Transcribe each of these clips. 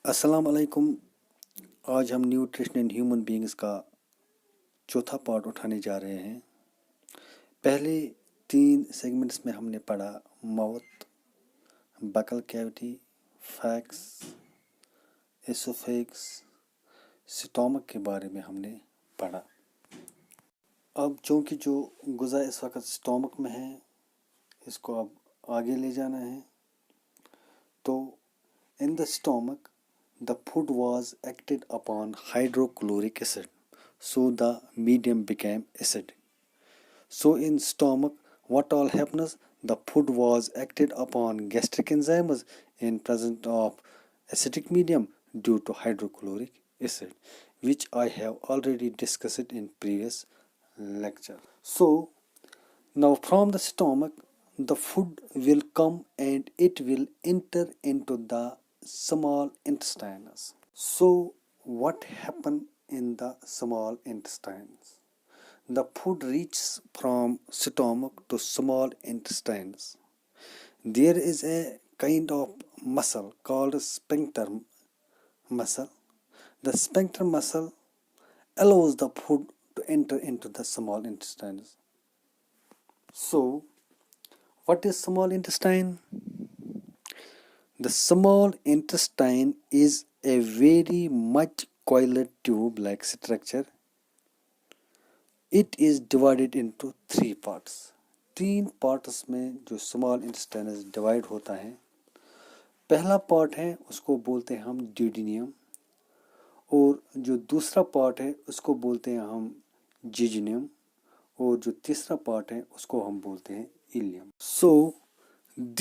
अस्सलाम वालेकुम। आज हम न्यूट्रिशन एंड ह्यूमन बीइंग्स का चौथा पार्ट उठाने जा रहे हैं। पहले 3 सेगमेंट्स में हमने पढ़ा mouth, buccal cavity, pharynx, oesophagus, stomach के बारे में हमने पढ़ा। अब चूँकि जो गुज़ा इस वक्त स्टोमक में है, इसको अब आगे ले जाना है। तो in the stomach the food was acted upon hydrochloric acid, so the medium became acidic. So in stomach, what all happens? The food was acted upon gastric enzymes in presence of acidic medium due to hydrochloric acid, which I have already discussed in previous lecture. So now from the stomach, the food will come and it will enter into the small intestines. So what happen in the small intestines? The food reaches from stomach to small intestines. There is a kind of muscle called sphincter muscle. The sphincter muscle allows the food to enter into the small intestines. So, what is small intestine? The small intestine is a very much coiled tube-like structure. It is divided into 3 parts. 3 parts में जो small intestine divide होता है, पहला part है उसको बोलते हैं हम ड्यूडेनियम, और जो दूसरा पार्ट है उसको बोलते हैं हम जिजिनियम, और जो तीसरा पार्ट है उसको हम बोलते हैं ileum. So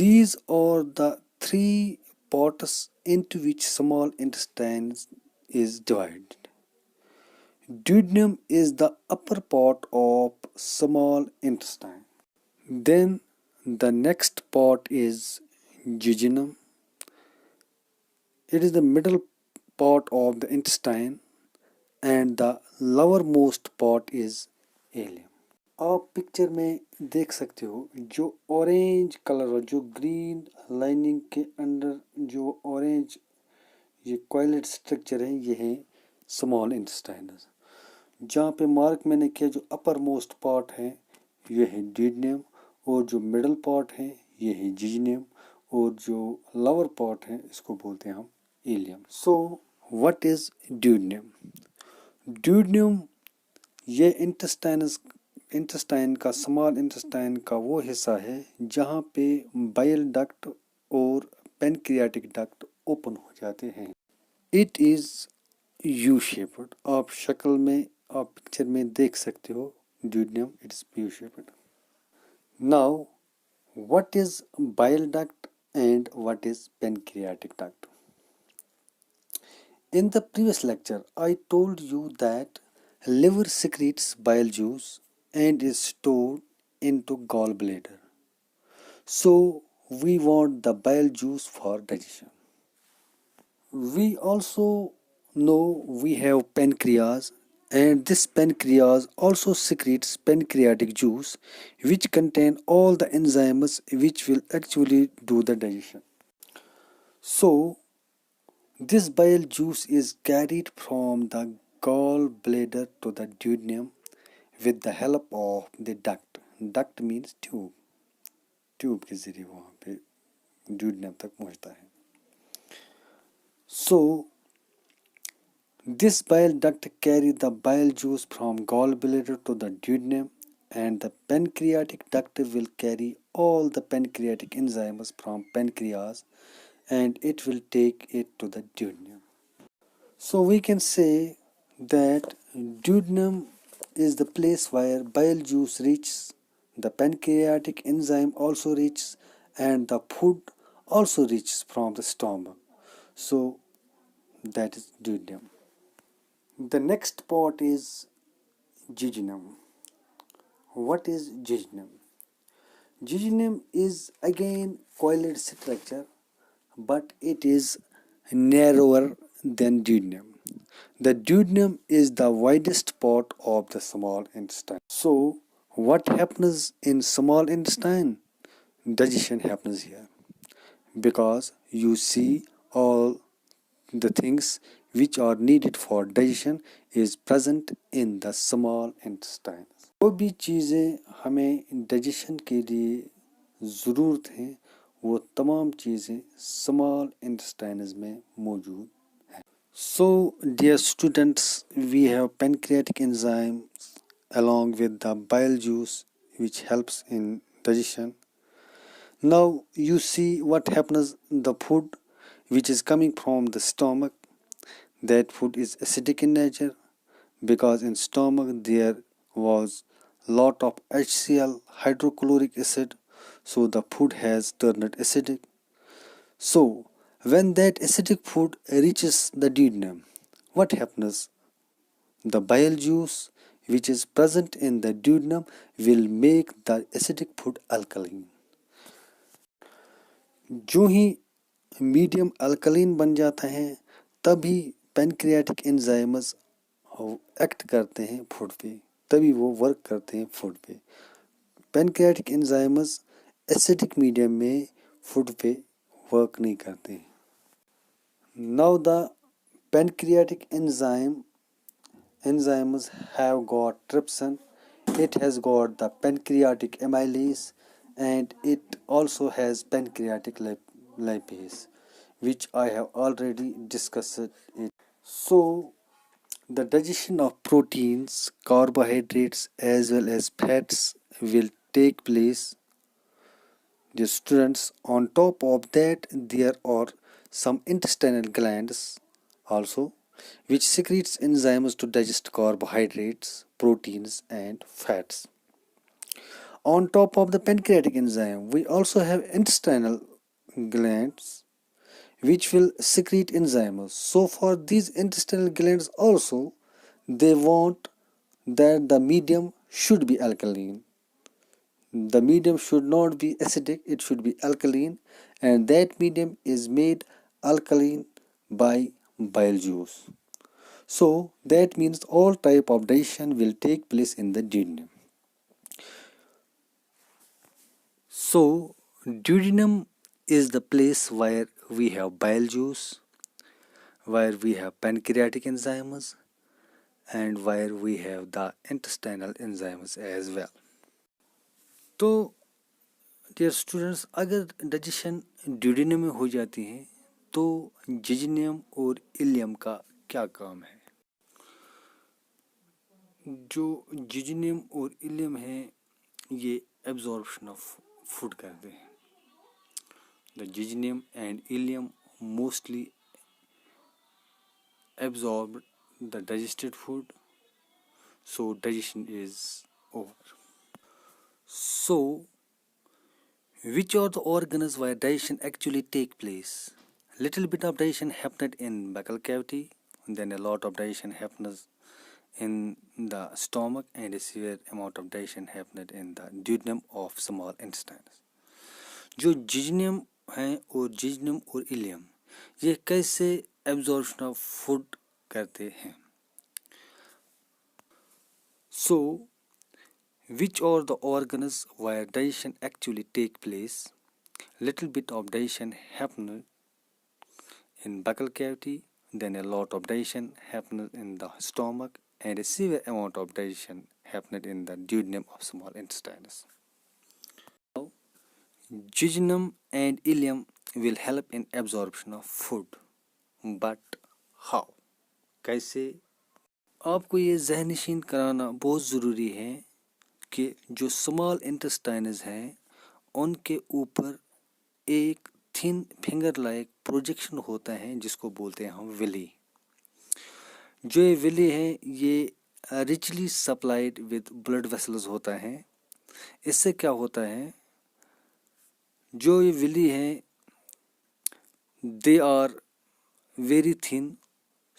these are the 3 parts into which small intestine is divided. Duodenum is the upper part of small intestine. Then the next part is jejunum. It is the middle part of the intestine, and the lowermost part is ileum. आप picture में देख सकते हो जो orange colour और जो green lining के अंदर जो ऑरेंज ये कॉइलेट स्ट्रक्चर है, ये है स्मॉल इंटेस्टाइनस. जहाँ पे मार्क मैंने किया जो अपर मोस्ट पार्ट है ये है ड्यूडेनियम, और जो मिडल पार्ट है ये है जिजिनियम, और जो लोअर पार्ट है इसको बोलते हैं हम ileum. So what is duodenum? Duodenum ये इंटेस्टाइन का स्मॉल इंटेस्टाइन का वो हिस्सा है जहाँ पे बाइल डक्ट और पेनक्रियाटिक डक्ट ओपन हो जाते हैं. It is U shaped. आप शक्ल में आप पिक्चर में देख सकते हो duodenum, it is U shaped. Now what is bile duct and what is pancreatic duct? In the previous lecture, I told you that liver secretes bile juice and is stored into gallbladder. So we want the bile juice for digestion. We also know we have pancreas, and this pancreas also secretes pancreatic juice which contain all the enzymes which will actually do the digestion. So this bile juice is carried from the gallbladder to the duodenum with the help of the duct. Duct means tube. Tube के जरिए वहाँ पे duodenum तक पहुँचता है. So this bile duct carry the bile juice from gallbladder to the duodenum, and the pancreatic duct will carry all the pancreatic enzymes from pancreas, and it will take it to the duodenum. So we can say that duodenum is the place where bile juice reaches, the pancreatic enzyme also reaches, and the food also reaches from the stomach. So that is duodenum. The next part is jejunum. What is jejunum? Jejunum is again coiled structure, but it is narrower than duodenum. The duodenum is the widest part of the small intestine. So what happens in small intestine? Digestion happens here, because you see all the things which are needed for digestion is present in the small intestine. जो भी चीज़ें हमें digestion के लिए ज़रूरत है वो तमाम चीज़ें स्मॉल इंटेस्टाइन्स में मौजूद हैं. So, dear students, we have pancreatic enzymes along with the bile juice which helps in digestion. Now you see what happens, the food which is coming from the stomach, that food is acidic in nature because in stomach there was lot of HCl, hydrochloric acid, so the food has turned acidic. So when that acidic food reaches the duodenum, what happens? The bile juice which is present in the duodenum will make the acidic food alkaline. जो ही medium alkaline बन जाता है तभी pancreatic enzymes act करते हैं food पे, तभी वो वर्क करते हैं फूड पे. पैनक्रियाटिक एंजाइम्स एसिडिक मीडियम में फूड पे वर्क नहीं करते. Now the pancreatic enzymes have got trypsin, it has got the pancreatic amylase, and it also has pancreatic lipase, which I have already discussed it. So the digestion of proteins, carbohydrates as well as fats will take place. The students, on top of that there are some intestinal glands also which secretes enzymes to digest carbohydrates, proteins and fats. On top of the pancreatic enzyme, we also have intestinal glands which will secrete enzymes. So for these intestinal glands also, they want that the medium should be alkaline. The medium should not be acidic, it should be alkaline, and that medium is made alkaline by bile juice. So that means all type of digestion will take place in the duodenum. So duodenum is the place where we have bile juice, where we have pancreatic enzymes, and where we have the intestinal enzymes as well. तो dear students, अगर digestion duodenum में हो जाती है तो जिजनियम और ilium का क्या काम है? जो जिजनियम और इलियम है ये एब्जॉर्प्शन ऑफ फूड करते हैं. The jejunum and ileum mostly absorb the digested food, so digestion is over. So which are the organs where digestion actually take place? Little bit of digestion happened in buccal cavity, then a lot of digestion happens in the stomach, and a severe amount of digestion happened in the duodenum of small intestines. जो जिजनियम है और जिजनियम और ilium ये कैसे absorption of food करते हैं? So which are the organs where digestion actually take place? Little bit of digestion happened in buccal cavity, then a lot of digestion happened in the stomach, and a severe amount of digestion happened in the duodenum of small intestines. Now, jejunum and ileum will help in absorption of food, but how? कैसे? आपको ये ज़हनशीन कराना बहुत ज़रूरी है कि जो small intestines हैं उनके ऊपर एक थिन फिंगर लाइक प्रोजेक्शन होता है जिसको बोलते हैं हम विली. जो ये विली है ये richly supplied with blood vessels होता है. इससे क्या होता है, जो ये विली है they are very thin,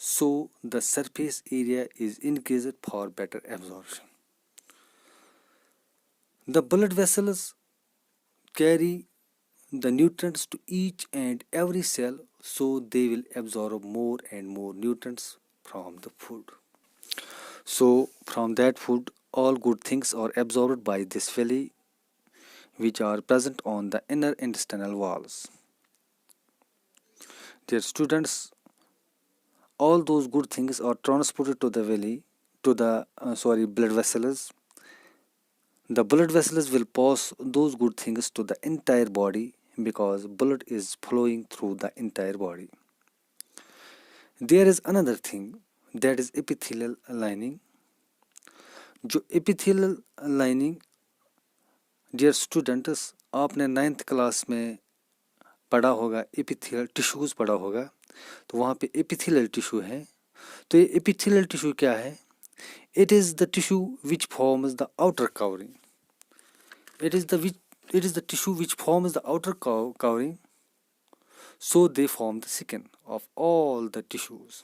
so the surface area is increased for better absorption. The blood vessels carry the nutrients to each and every cell, so they will absorb more and more nutrients from the food. So from that food all good things are absorbed by this villi, which are present on the inner intestinal walls. Dear students, all those good things are transported to the belly, to the blood vessels. The blood vessels will pass those good things to the entire body because blood is flowing through the entire body. There is another thing, that is epithelial lining. जो epithelial lining, dear students, आपने 9th class में पढ़ा होगा, epithelial tissues पढ़ा होगा, तो वहाँ पे एपिथेलियल टिश्यू है। तो ये एपिथेलियल टिश्यू क्या है? It is the tissue which forms the outer covering. It is the tissue which forms the outer covering, so they form the skin of all the tissues.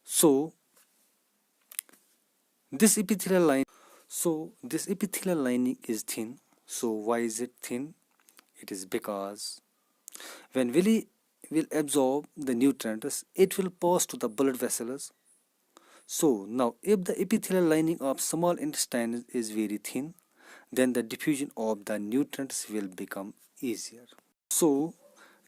So this epithelial lining is thin. So why is it thin? It is because when villi will absorb the nutrients, it will pass to the blood vessels. So now if the epithelial lining of small intestine is very thin, then the diffusion of the nutrients will become easier. So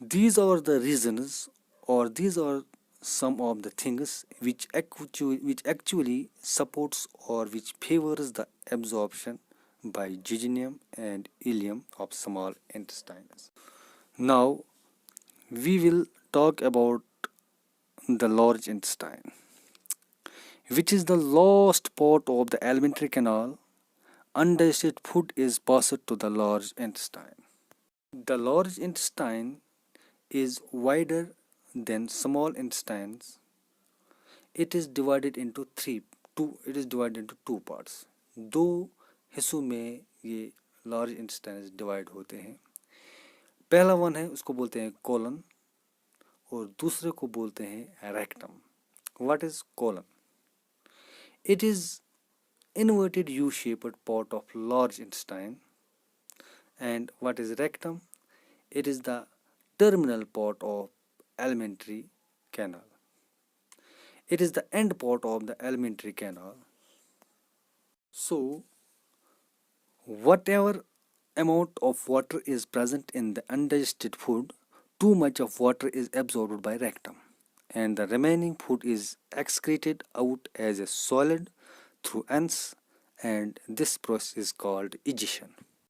these are the reasons, or these are some of the things which actually supports or which favors the absorption by jejunum and ileum of small intestines. Now we will talk about the large intestine, which is the last part of the alimentary canal. Undigested food is passed to the large intestine. The large intestine is wider than small intestines. It is divided into two parts. दो हिस्सों में ये large intestines divide होते हैं। पहला one है, उसको बोलते हैं colon, और दूसरे को बोलते हैं rectum. What is colon? It is inverted U-shaped part of large intestine. And what is rectum? It is the terminal part of alimentary canal. It is the end part of the alimentary canal. So whatever amount of water is present in the undigested food, too much of water is absorbed by rectum, and the remaining food is excreted out as a solid through anus, and this process is called egestion.